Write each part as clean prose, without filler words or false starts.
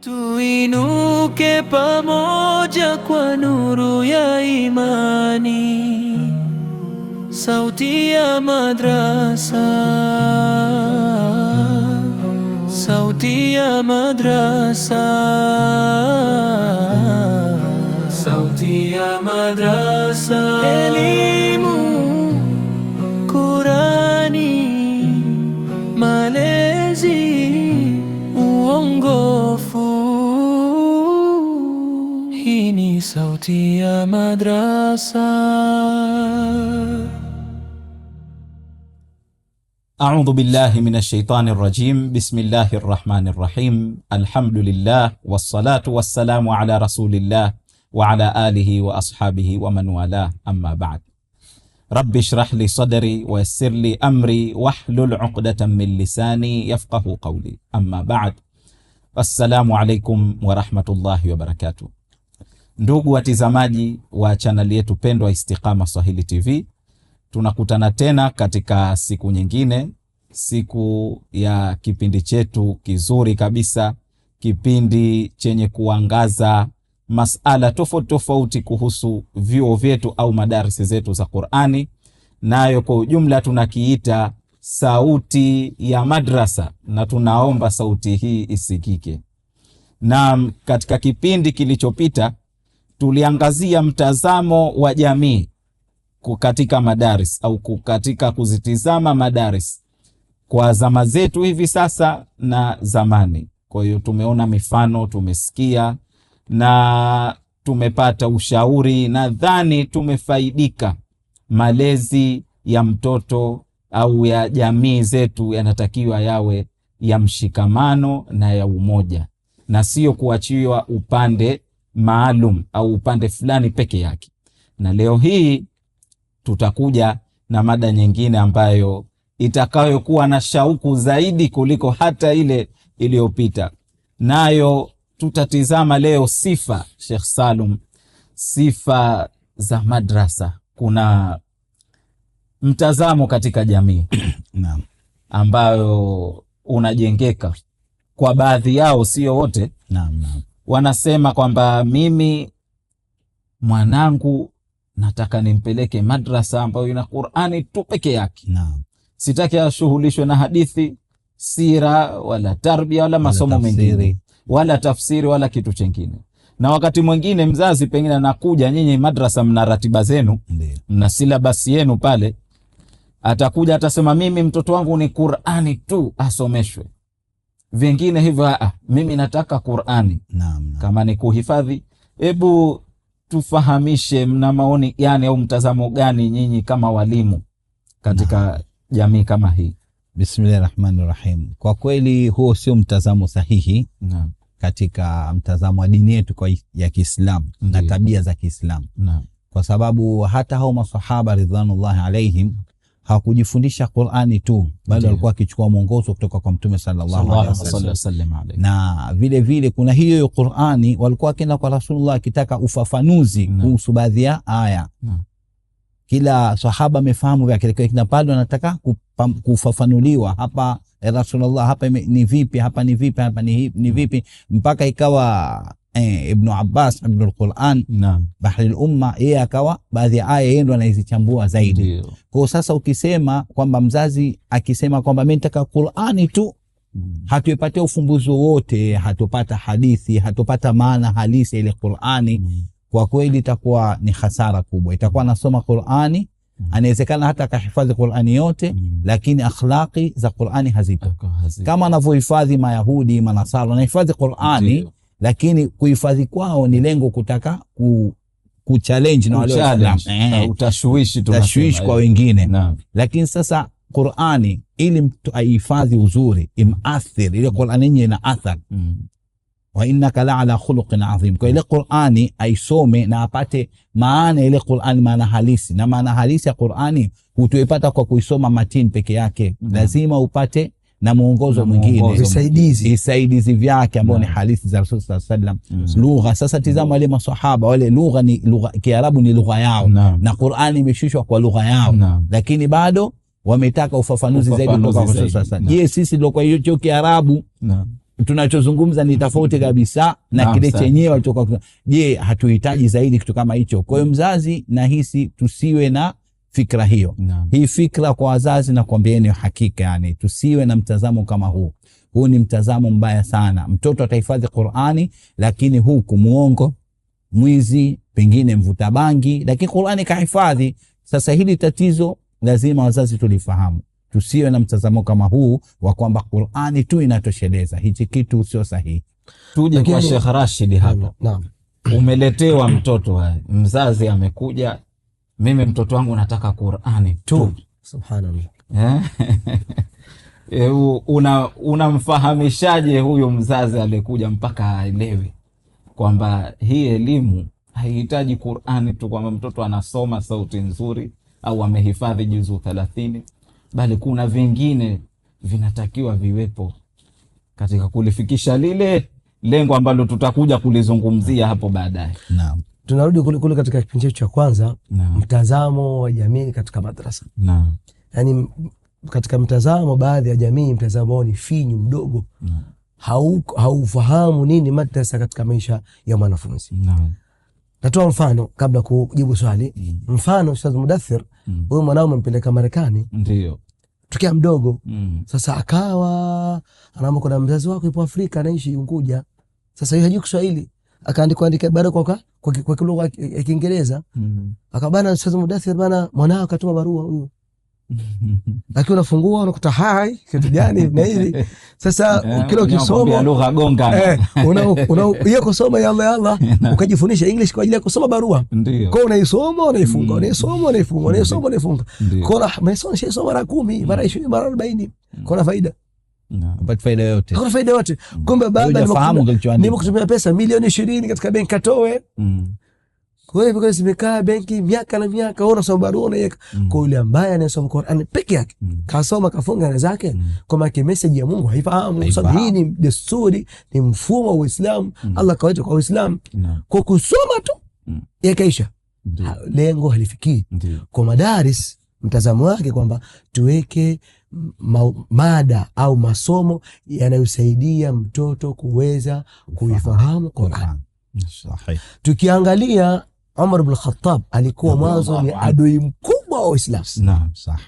Tuinuke pamoja kwa nuru ya imani, sauti ya madrasa, sauti ya madrasa, sauti ya madrasa. Elimu, Qurani, malezi, uongofu. Hii ni sauti ya madrasa. A'udhu billahi minash shaitani rajim. Bismillahir rahmanir rahim. Alhamdulillah wassalatu wassalamu ala rasulillah wa ala alihi wa ashabihi wa man wala, amma ba'd. Rabbi shrah li sadri wa yassir li amri wahlul 'uqdatan min lisani yafqahu qawli, amma ba'd. Assalamu alaikum wa rahmatullahi wa barakatuh. Ndugu watizamaji wa chaneli yetu pendwa Istiqama Swahili TV, tunakutana tena katika siku nyingine, siku ya kipindi chetu kizuri kabisa, kipindi chenye kuangaza masala tofauti tofauti kuhusu vyuo vyetu au madarisi zetu za Qur'ani, nayo kwa ujumla tunakiita sauti ya madrasa, na tunaomba sauti hii isikike. Na katika kipindi kilichopita tuliangazia mtazamo wa jamii katika madaris au katika kuzitizama madaris kwa zama zetu hivi sasa na zamani. Kwa hiyo tumeona mifano, tumesikia na tumepata ushauri. Nadhani tumefaidika. Malezi ya mtoto au ya jamii zetu yanatakiwa yawe ya mshikamano na ya umoja, na sio kuachiwa upande maalum au upande fulani peke yake. Na leo hii tutakuja na mada nyingine ambayo itakayokuwa na shauku zaidi kuliko hata ile iliyopita. Nayo tutatizama leo sifa, Sheikh Salum, sifa za madrasa. Kuna mtazamo katika jamii naam, ambayo unajengeka kwa baadhi yao, sio wote. Naam. Wanasema kwamba mimi mwanangu nataka nimpeleke madrasa ambayo ina Qur'ani tu peke yake. Naam. Sitaki ashughulishwe na hadithi, sira, wala tarbia, wala masomo mengine, wala tafsiri, wala kitu chengine. Na wakati mwingine mzazi pengine anakuja, nyinyi madrasa mna ratiba zenu, mna silabasi yenu pale, atakuja atasema mimi mtoto wangu ni Qur'ani tu asomeshwe. Vingine hivyo, mimi nataka Qur'ani. Naam. Kama ni kuhifadhi, hebu tufahamishe, mna maoni yani au mtazamo gani nyinyi kama walimu katika jamii kama hii? Bismillahirrahmanirrahim. Kwa kweli huo sio mtazamo sahihi. Naam. Katika mtazamo wa dini yetu ya Kiislamu na tabia za Kiislamu. Naam. Kwa sababu hata hao maswahaba ridwanullahi alaihim hawakujifundisha Qur'ani tu, bali walikuwa wakichukua mwongozo kutoka kwa Mtume sallallahu alaihi wasallam. Na vile vile kuna hiyo Qur'ani walikuwa wakienda kwa Rasulullah akitaka ufafanuzi kuhusu baadhi ya aya. Kila sahaba amefahamu vyake, kile pale anataka kufafanuliwa, hapa Rasulullah hapa ni vipi, hapa ni vipi, hapa ni vipi, mpaka ikawa Ibn Abbas Ibn al-Quran Bahri al-Umma, yeye akawa baadhi ya aya yeye ndo anazichambua zaidi. Kwa sasa ukisema kwamba mzazi akisema kwamba mimi nataka Qur'ani tu, hatuipatia ufumbuzi wote, hatupata hadithi, hatupata maana halisi ile Qur'ani, kwa kweli itakuwa ni hasara kubwa. Itakuwa nasoma Qur'ani, anawezekana hata akahifadhi Qur'ani yote, lakini akhlaqi za Qur'ani hazipo. Kama anavyohifadhi Mayahudi, Manasara wanahifadhi Qur'ani, lakini kuhifadhi kwao ni lengo kutaka kuchallenge na wale utashwishi kwa wengine. Lakini sasa Qur'ani ili mtu ahifadhi uzuri, imathir ile Qur'ani yenyewe ina athari. Wa innaka la ala khuluqin adhim. Kwa ile Qur'ani aisome na apate maana ile Qur'ani, maana halisi. Na maana halisi ya Qur'ani hutoipata kwa kuisoma matini peke yake. Lazima upate na muongozo mwingine, visaidizi vyake ambao ni hadithi za Rasul sallallahu alaihi wasallam. Lugha, sasa tizama wale maswahaba, wale lugha ni lugha Kiarabu, ni lugha yao, na Qur'ani imeshushwa kwa lugha yao, lakini bado wametaka ufafanuzi zaidi kutoka kwa Rasul sallallahu alaihi wasallam. Je, sisi ndio kwa hiyo Kiarabu tunachozungumza ni tofauti kabisa na kile chenyewe walichokuwa. Je, hatuhitaji zaidi kitu kama hicho? Kwa hiyo mzazi, nahisi tusiwe na fikra hiyo. Hii fikra kwa wazazi na kuambieni hakika, yani tusiwe na mtazamo kama huu. Huu ni mtazamo mbaya sana. Mtoto atahifadhi Qur'ani, lakini huku muongo, mwizi, pengine mvuta bangi, lakini Qur'ani kahifadhi. Sasa hili tatizo lazima wazazi tulifahamu. Tusiwe na mtazamo kama huu wa kwamba Qur'ani tu inatosheleza. Hichi kitu sio sahihi. Tuje kwa Sheikh Rashid hapo. Naam. Umeletewa mtoto hai. Mzazi amekuja, mimi mtoto wangu nataka Qur'ani tu. Subhanallah. Unamfahamishaje huyo mzazi alikuja mpaka aelewe kwamba hii elimu haihitaji Qur'ani tu, kwamba mtoto anasoma sauti nzuri au amehifadhi juzu 30, bali kuna vingine vinatakiwa viwepo katika kulifikisha lile lengo ambalo tutakuja kulizungumzia hapo baadaye. Naam. Tunarudi kule katika kipindi cha kwanza, mtazamo wa jamii katika madrasa. Naam. Yani katika mtazamo baadhi ya jamii, mtazamo ni finyu, mdogo. Haufahamu nini madrasa katika maisha ya mwanafunzi. Natoa mfano kabla kujibu swali. Mfano Ustadh Mudaththir, huyo mwanao mpeleka Marekani. Ndio. Tukia mdogo. Sasa akawa anaomba, kuna mzazi wako yupo Afrika anaishi Unguja. Sasa yeye hajui Kiswahili. Akaandika barua kwa lugha ya Kiingereza. Akabana Ustadh Mudaththir, bana mwanao katuma barua huyo. Lakini unafungua unakuta hai kitu gani na hili. Sasa kile ukisoma lugha gonga, una kusoma ya Allah ukajifundisha English kwa ajili ya kusoma barua. Kwa unaisoma unaifunga, unaisoma unaifunga, unaisoma unaifunga. Kwa maana soma mara 10 mara 20 mara 40, kuna faida? Upate faida yote. Kuna faida yote. Kumbe baba nimekutumia pesa milioni 20 katika benki katoe. Kwa hivyo zimekaa benki miaka na miaka, unasoma barua unaiweka. Kwa yule ambaye anasoma Qur'an peke yake, kasoma kafunga na zake, kwa maana message ya Mungu haifahamu. Sababu hii ni desturi, ni mfumo wa Uislamu. Allah kawaita kwa Uislamu. Kwa kusoma tu yakaisha, lengo halifikii. Kwa madaris mtazamo wake kwamba tuweke mada au masomo yanayosaidia mtoto kuweza kuifahamu Qur'an. Tukiangalia Umar ibn Khattab alikuwa mwanzo ni adui mkubwa wa Uislamu. Naam, sawa.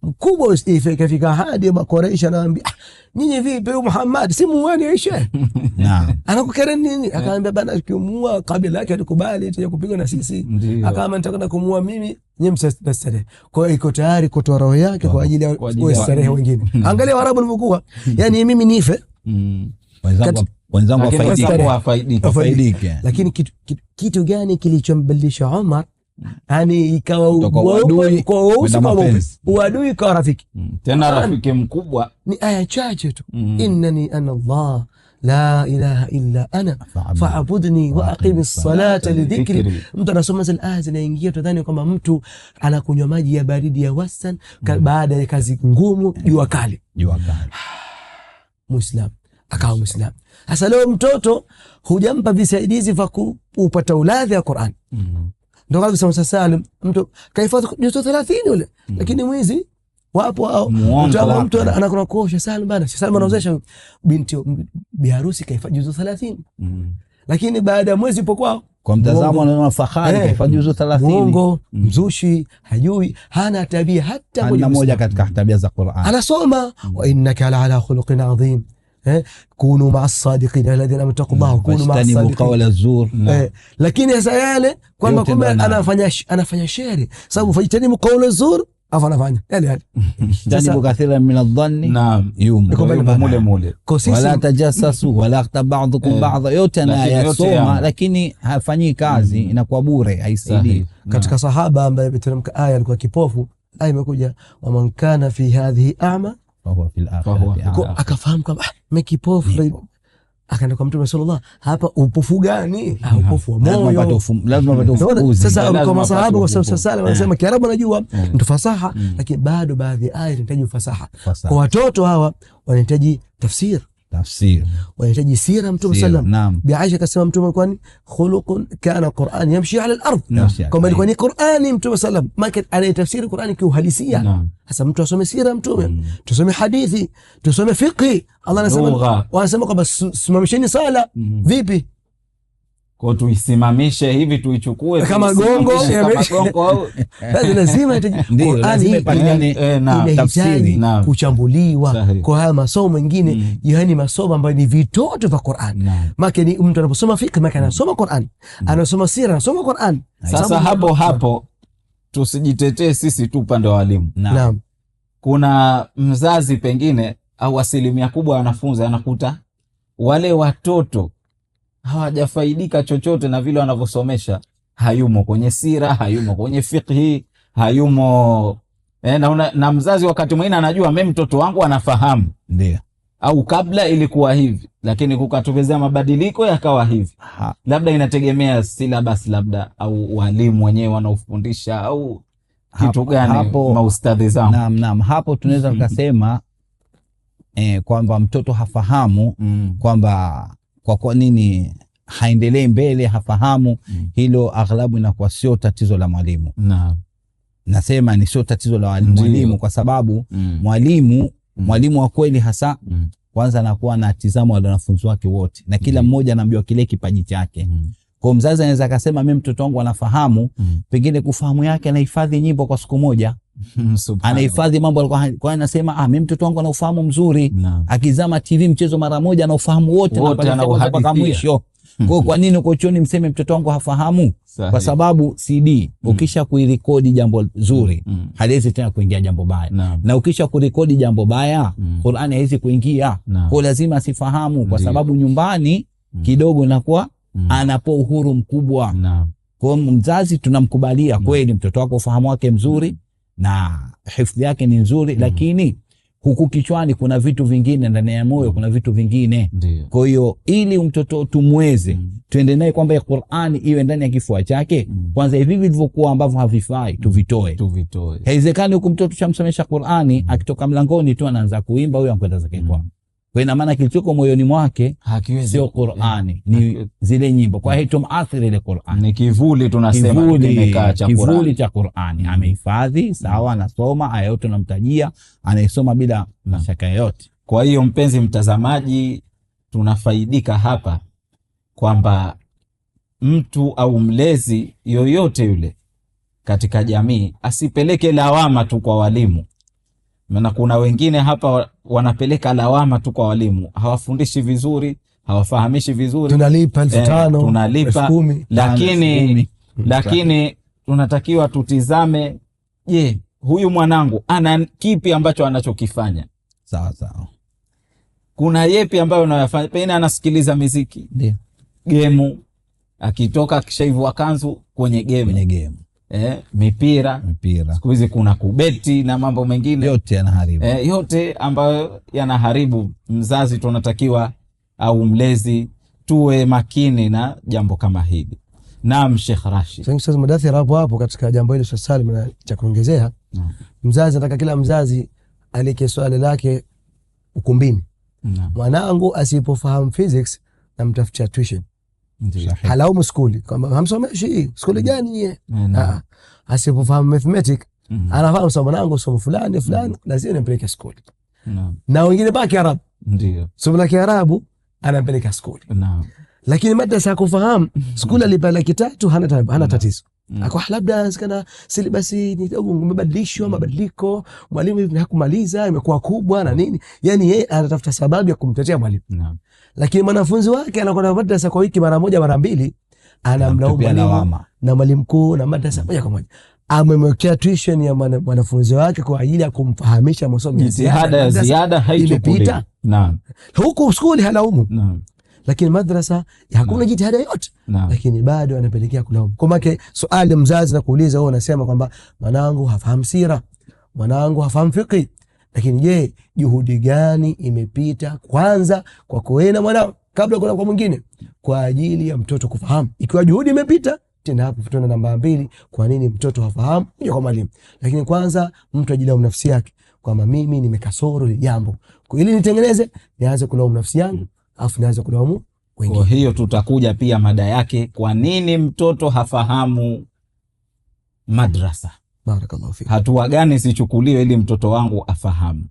Mkubwa ikafika hadi Quraysh anaambia, nyinyi vipi Muhammad si muone Aisha? Naam. Anakukera nini? Akaambia bana, kimuua kabila yake alikubali itaje kupigwa na sisi. Akaama nitakwenda kumuua mimi, nyinyi msastare. Kwa hiyo iko tayari kutoa roho yake kwa ajili ya kustarehe wengine. Angalia Waarabu walivyokuwa. Yaani mimi nife. Wenzangu wafaidike. Lakini kitu gani kilichombadilisha Umar? Yani ikawa uadui kwa rafiki. Tena rafiki mkubwa. Ni aya chache tu. Innani ana Allah la ilaha illa ana fa'budni wa aqimis salata lidhikri. Mtu anasoma zile aya zinaingia, tudhani kwamba mtu anakunywa maji ya baridi ya wastani baada ya kazi ngumu, jua kali. Muislamu akawa Muislamu. Sasa leo mtoto hujampa visaidizi vya kupata uladhi ya Qur'an. Ndio kama Musa Salim, mtu kaifadhi juzu 30 yule, lakini mwizi wapo au mtu anakuna kosha Salim bana. Salim anaozesha binti biharusi kaifadhi juzu 30. Lakini baada ya mwezi ipo kwao. Kwa mtazamo anaona fahari kaifadhi juzu 30. Mungu mzushi, hajui, hana tabia hata moja katika tabia za Qur'an. Anasoma wa innaka ala khuluqin adhim. Kunu ma'as sadiqin alladhina amtaqullahu kunu ma'as sadiqin qawla zur. Lakini sasa yale kwamba kumbe anafanya sheri, sababu fajitanibu qawla zur afanya yale janibu kathira min adh-dhanni. Naam, mule wala tajassasu wala yaghtab ba'dukum ba'dha. Yote anayasoma lakini hafanyi kazi, inakuwa bure, haisaidii. Katika sahaba ambaye beteremka aya alikuwa kipofu, aya imekuja wa man kana fi hadhihi a'ma fahuwa fil akhirati. Akafahamu kwamba mekipofu, akaenda kwa Mtume sallallahu hapa upofu gani? Upofu wa moyo, lazima pate ufufuzi. Sasa kwa masahaba wa sallallahu wanasema Kiarabu anajua mtu fasaha, lakini bado baadhi ya aya zinahitaji fasaha. Kwa watoto hawa wanahitaji tafsir, tafsiri, wanahitaji sira Mtume sallam. Bi Aisha akasema Mtume kwani khuluqun kana Qur'an yamshi ala al-ardh, kwamba ilikuwa ni Qur'ani Mtume sallam maka anayetafsiri Qur'ani kiuhalisia. Sasa mtu asome sira Mtume, tusome hadithi, tusome fiqh. Allah anasema, wanasema kwamba simamisheni sala. Vipi kwa tuisimamishe hivi, tuichukue kama gongo? Lazima Qur'ani na tafsiri kuchambuliwa kwa haya masomo mengine, yani masomo ambayo ni vitoto vya Qur'an. Maana ni mtu anaposoma fiqh, maana anasoma Qur'an, anasoma sira, anasoma Qur'an. Sasa hapo tusijitetee sisi tu upande wa walimu. Naam, kuna mzazi pengine au asilimia kubwa ya wanafunzi anakuta wale watoto hawajafaidika chochote na vile wanavyosomesha, hayumo kwenye sira, hayumo kwenye fiqhi, hayumo na mzazi wakati mwingine anajua mimi mtoto wangu anafahamu, ndio, au kabla ilikuwa hivi, lakini kukatokezea mabadiliko yakawa hivi. Labda inategemea syllabus, labda au walimu wenyewe wanaofundisha, au kitu gani maustadhi zangu. Naam, hapo tunaweza tukasema kwamba mtoto hafahamu kwamba kwa nini haendelee mbele, hafahamu hilo. Aghlabu inakuwa sio tatizo la mwalimu. Nasema ni sio tatizo la mwalimu, kwa sababu mwalimu wa kweli hasa kwanza anakuwa anatizama wale wanafunzi wake wote, na kila mmoja anamjua kile kipaji chake. Kwa mzazi anaweza akasema mimi mtoto wangu anafahamu, pengine kufahamu yake anahifadhi nyimbo kwa siku moja, anahifadhi mambo alikuwa, kwa anasema mimi mtoto wangu anaufahamu mzuri. Akizama TV mchezo mara moja anaufahamu wote na mpaka mwisho. Kwa nini uko chuoni mseme mtoto wangu hafahamu? Kwa sababu CD ukisha kuirekodi jambo zuri haliwezi tena kuingia jambo baya, na ukisha kurekodi jambo baya Qur'ani haiwezi kuingia. Kwa lazima asifahamu, kwa sababu nyumbani kidogo nakuwa anapo uhuru mkubwa. Kwa mzazi tunamkubalia kweli mtoto wako ufahamu wake mzuri na hifadhi yake ni nzuri, lakini huku kichwani kuna vitu vingine, ndani ya moyo kuna vitu vingine. Kwa hiyo ili mtoto tumweze tuende naye kwamba Qur'ani iwe ndani ya kifua chake, kwanza hivi vilivyokuwa ambavyo havifai tuvitoe. Haiwezekani huku mtoto chamsomesha Qur'ani akitoka mlangoni tu anaanza kuimba, huyo anakwenda zake kwao. Kwa ina maana kilichoko moyoni mwake sio Qur'ani, ni zile nyimbo. Kwa hiyo tumathiri ile Qur'ani, ni kivuli, tunasema kimekaa cha Qur'ani, kivuli cha Qur'ani. Amehifadhi sawa, anasoma aya yote tunamtajia, anaisoma bila mashaka yote. Kwa hiyo mpenzi mtazamaji, tunafaidika hapa kwamba mtu au mlezi yoyote yule katika jamii asipeleke lawama tu kwa walimu. Maana kuna wengine hapa wanapeleka lawama tu kwa walimu, hawafundishi vizuri, hawafahamishi vizuri, tunalipa 5,000 tunalipa 10,000, lakini tunatakiwa tutizame, je, huyu mwanangu ana kipi ambacho anachokifanya sawa? Kuna yepi ambayo unayofanya? Pengine anasikiliza muziki, ndio gemu, akitoka kishaivua kanzu kwenye gemu, mipira. Siku hizi kuna kubeti na mambo mengine, yote yanaharibu, yote ambayo yanaharibu. Mzazi tunatakiwa au mlezi tuwe makini na jambo kama hili. Naam, Sheikh Rashid. Sasa Mudaththir hapo katika jambo hili Salim na cha kuongezea, mzazi nataka kila mzazi alike swali lake ukumbini. Mwanangu asipofahamu physics na mtafutia tuition. Halaumu skuli kama hamsomeshi skuli gani yeye. Asipofahamu mathematics anafahamu somo langu somo fulani lazima nimpeleke skuli. Na wengine baki Arabu, ndio somo la Kiarabu anampeleka skuli. Lakini madrasa ya kufahamu skuli alipa 300 hana tatizo. Akwa labda sikana silibasi ni umebadilishwa mabadiliko, mwalimu hakumaliza, imekuwa kubwa na nini, yani yeye anatafuta sababu ya kumtetea mwalimu. Lakini mwanafunzi wake anakwenda madrasa kwa wiki mara moja mara mbili, anamlaumu mwalimu na mwalimu mkuu na madrasa moja kwa moja. Amemwekea tuition ya mwanafunzi wake kwa ajili ya kumfahamisha masomo ya ziada haitopita. Huko skuli halaumu. Lakini madrasa hakuna jitihada yote, lakini bado anapelekea kulaumu. Kwa maana swali mzazi na kuuliza wewe unasema kwamba mwanangu hafahamu sira, mwanangu hafahamu fiqh, lakini je, juhudi gani imepita kwanza kwa kuena mwanao kabla kuna kwa mwingine kwa ajili ya mtoto kufahamu? Ikiwa juhudi imepita, tena hapo tuna namba 2, kwa nini mtoto hafahamu? Kwa mwalimu. Lakini kwanza mtu ajilaumu nafsi yake. kwamba mimi nimekasoro ile jambo, kwa ili nitengeneze, nianze kulaumu nafsi yangu afu nianze kulaumu wengine. Kwa hiyo tutakuja pia mada yake, kwa nini mtoto hafahamu madrasa. Barakallahu fik. Hatua gani sichukuliwe ili mtoto wangu afahamu?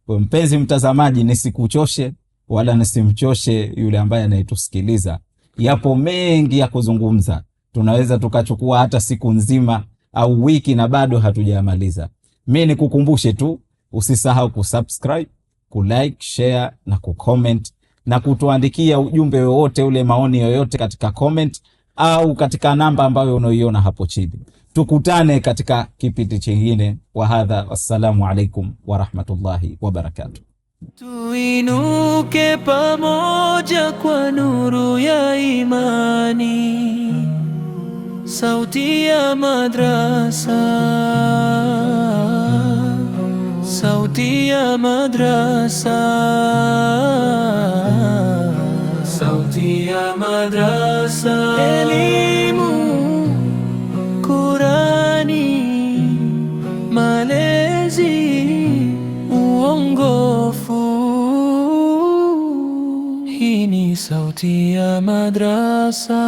Kwa mpenzi mtazamaji, nisikuchoshe wala nisimchoshe yule ambaye anayetusikiliza. Yapo mengi ya kuzungumza, tunaweza tukachukua hata siku nzima au wiki na bado hatujamaliza. Mimi nikukumbushe tu, usisahau kusubscribe, kulike, share na kucomment na kutuandikia ujumbe wowote ule, maoni yoyote katika comment au katika namba ambayo unaoiona hapo chini. Tukutane katika kipindi kingine. Wa hadha, wassalamu alaikum wa rahmatullahi wa barakatuh. Tuinuke pamoja kwa nuru ya imani, sauti ya madrasa, sauti ya madrasa, sauti ya madrasa. Elimu, Qurani, malezi, uongofu. Hii ni sauti ya madrasa.